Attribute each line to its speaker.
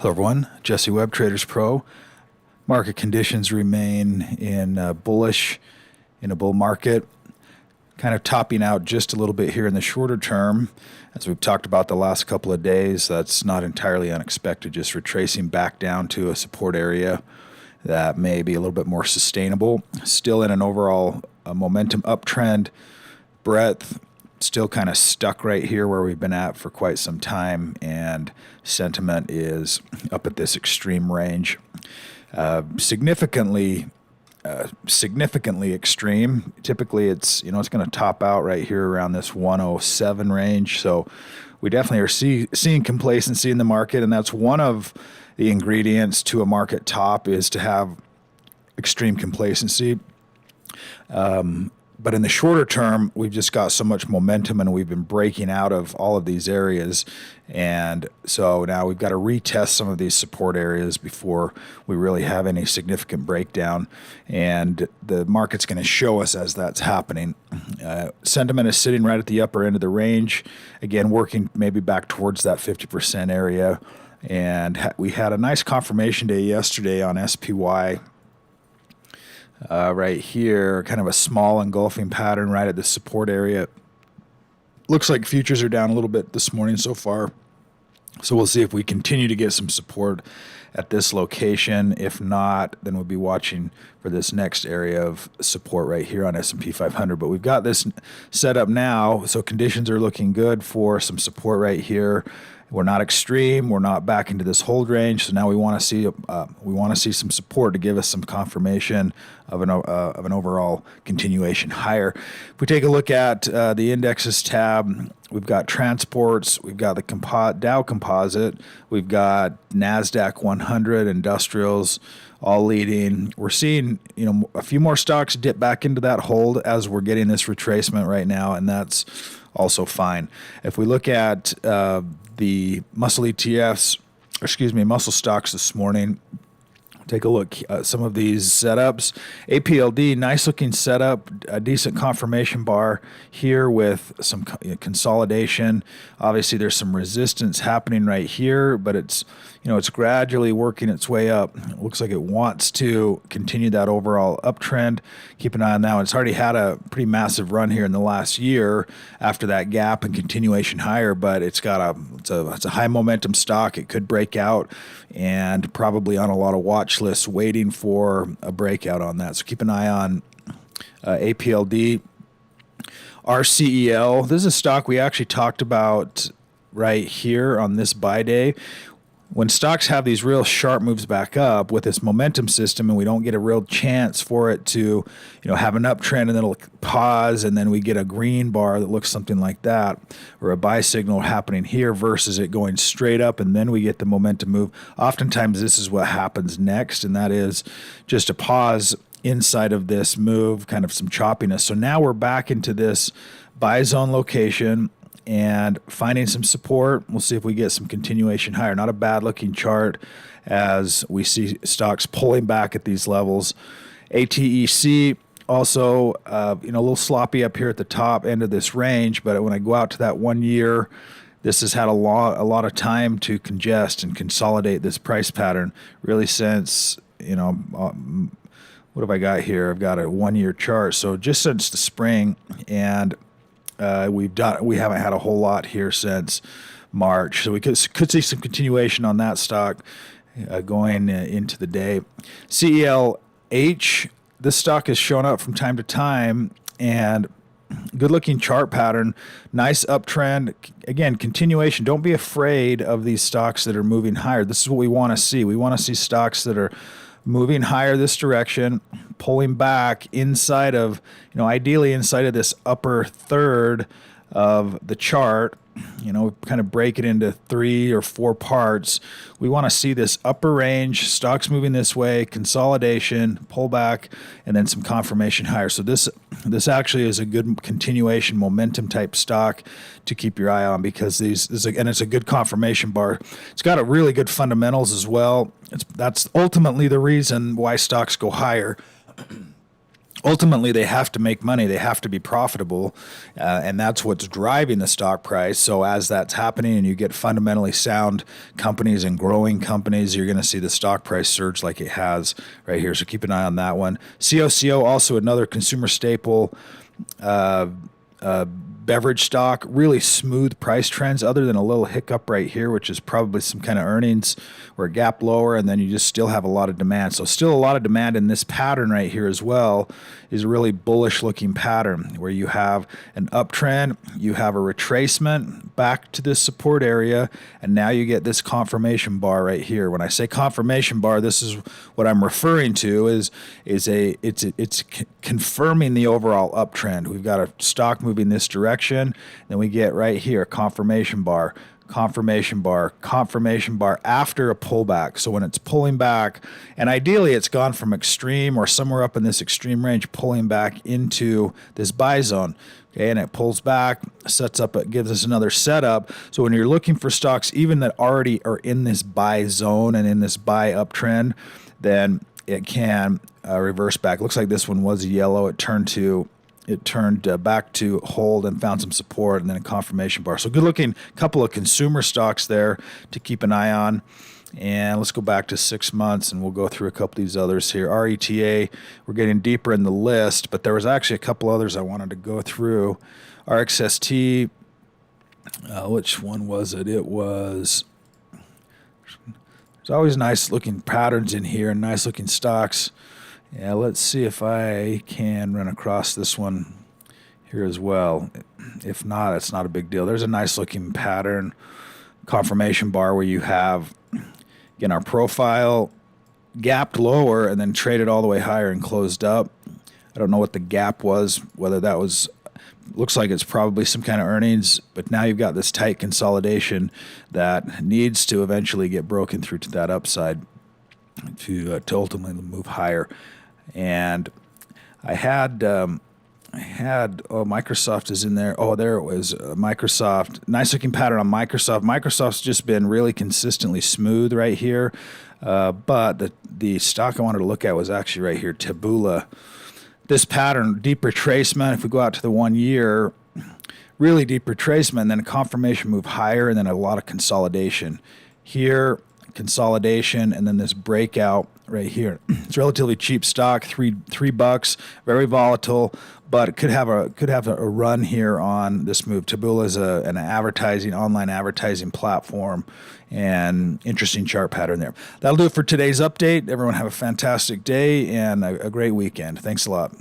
Speaker 1: Hello everyone, Jesse Webb, TradersPro. Market conditions remain bullish in a bull market, kind of topping out just a little bit here in the shorter term. As we've talked about the last couple of days, that's not entirely unexpected, just retracing back down to a support area that may be a little bit more sustainable. Still in an overall momentum uptrend, breadth still kind of stuck right here where we've been at for quite some time, and sentiment is up at this extreme range. Significantly extreme. Typically it's going to top out right here around this 107 range. So we definitely are seeing complacency in the market, and that's one of the ingredients to a market top, is to have extreme complacency. But in the shorter term, we've just got so much momentum, and we've been breaking out of all of these areas. And so now we've got to retest some of these support areas before we really have any significant breakdown. And the market's going to show us as that's happening. Sentiment is sitting right at the upper end of the range, again, working maybe back towards that 50% area. And we had a nice confirmation day yesterday on SPY. Right here, kind of a small engulfing pattern right at the support area. Looks like futures are down a little bit this morning so far. So we'll see if we continue to get some support at this location. If not, then we'll be watching for this next area of support right here on S&P 500. But we've got this set up now, so conditions are looking good for some support right here. We're not extreme. We're not back into this hold range. So now we want to see some support to give us some confirmation of an overall continuation higher. If we take a look at the indexes tab, we've got transports, we've got the Dow Composite, we've got NASDAQ 100, industrials, all leading. We're seeing a few more stocks dip back into that hold as we're getting this retracement right now, and that's also fine. If we look at the muscle muscle stocks this morning, take a look at some of these setups. APLD, nice looking setup, a decent confirmation bar here with some consolidation. Obviously there's some resistance happening right here, but it's gradually working its way up. It looks like it wants to continue that overall uptrend. Keep an eye on that one. It's already had a pretty massive run here in the last year after that gap and continuation higher, but it's a high momentum stock. It could break out, and probably on a lot of watch lists waiting for a breakout on that. So keep an eye on APLD. RCEL, this is a stock we actually talked about right here on this buy day. When stocks have these real sharp moves back up with this momentum system, and we don't get a real chance for it to, have an uptrend, and then it'll pause, and then we get a green bar that looks something like that, or a buy signal happening here versus it going straight up, and then we get the momentum move. Oftentimes this is what happens next, and that is just a pause inside of this move, kind of some choppiness. So now we're back into this buy zone location and finding some support. We'll see if we get some continuation higher. Not a bad looking chart as we see stocks pulling back at these levels. ATEC also a little sloppy up here at the top end of this range, but when I go out to that 1 year, this has had a lot of time to congest and consolidate this price pattern really since, what have I got here? I've got a 1 year chart. So just since the spring, and we haven't had a whole lot here since March, so we could see some continuation on that stock going into the day. CELH, this stock has shown up from time to time, and good looking chart pattern, nice uptrend. Again, continuation. Don't be afraid of these stocks that are moving higher. This is what we want to see. We want to see stocks that are moving higher this direction, pulling back inside of, ideally inside of this upper third of the chart, kind of break it into 3 or 4 parts. We want to see this upper range, stocks moving this way, consolidation, pullback, and then some confirmation higher. So this actually is a good continuation momentum type stock to keep your eye on, because it's a good confirmation bar. It's got a really good fundamentals as well. That's ultimately the reason why stocks go higher. ultimately they have to make money, they have to be profitable, and that's what's driving the stock price. So as that's happening and you get fundamentally sound companies and growing companies, you're going to see the stock price surge like it has right here. So keep an eye on that one. COCO, also another consumer staple, beverage stock, really smooth price trends other than a little hiccup right here, which is probably some kind of earnings or a gap lower, and then you just still have a lot of demand. So still a lot of demand in this pattern right here as well is a really bullish looking pattern where you have an uptrend, you have a retracement back to this support area, and now you get this confirmation bar right here. When I say confirmation bar, this is what I'm referring to it's confirming the overall uptrend. We've got a stock moving this direction, then we get right here confirmation bar, confirmation bar, confirmation bar after a pullback. So when it's pulling back, and ideally it's gone from extreme or somewhere up in this extreme range, pulling back into this buy zone. Okay, and it pulls back, sets up, it gives us another setup. So when you're looking for stocks, even that already are in this buy zone and in this buy uptrend, then it can reverse back. Looks like this one was yellow. It turned back to hold and found some support, and then a confirmation bar. So good looking couple of consumer stocks there to keep an eye on. And let's go back to 6 months and we'll go through a couple of these others here. RETA, we're getting deeper in the list, but there was actually a couple others I wanted to go through. RXST, which one was it? It was, there's always nice looking patterns in here and nice looking stocks. Yeah, let's see if I can run across this one here as well. If not, it's not a big deal. There's a nice looking pattern confirmation bar where you have, again, our profile gapped lower and then traded all the way higher and closed up. I don't know what the gap was, whether that was, looks like it's probably some kind of earnings, but now you've got this tight consolidation that needs to eventually get broken through to that upside to ultimately move higher. And I had Microsoft is in there. Oh, there it was. Microsoft. Nice looking pattern on Microsoft. Microsoft's just been really consistently smooth right here. But the stock I wanted to look at was actually right here, Taboola. This pattern, deep retracement. If we go out to the 1 year, really deep retracement, and then a confirmation move higher, and then a lot of consolidation. Here, consolidation, and then this breakout right here. It's relatively cheap stock, $3, very volatile, but it could have a run here on this move. Taboola is an online advertising platform, and interesting chart pattern there. That'll do it for today's update. Everyone have a fantastic day and a great weekend. Thanks a lot.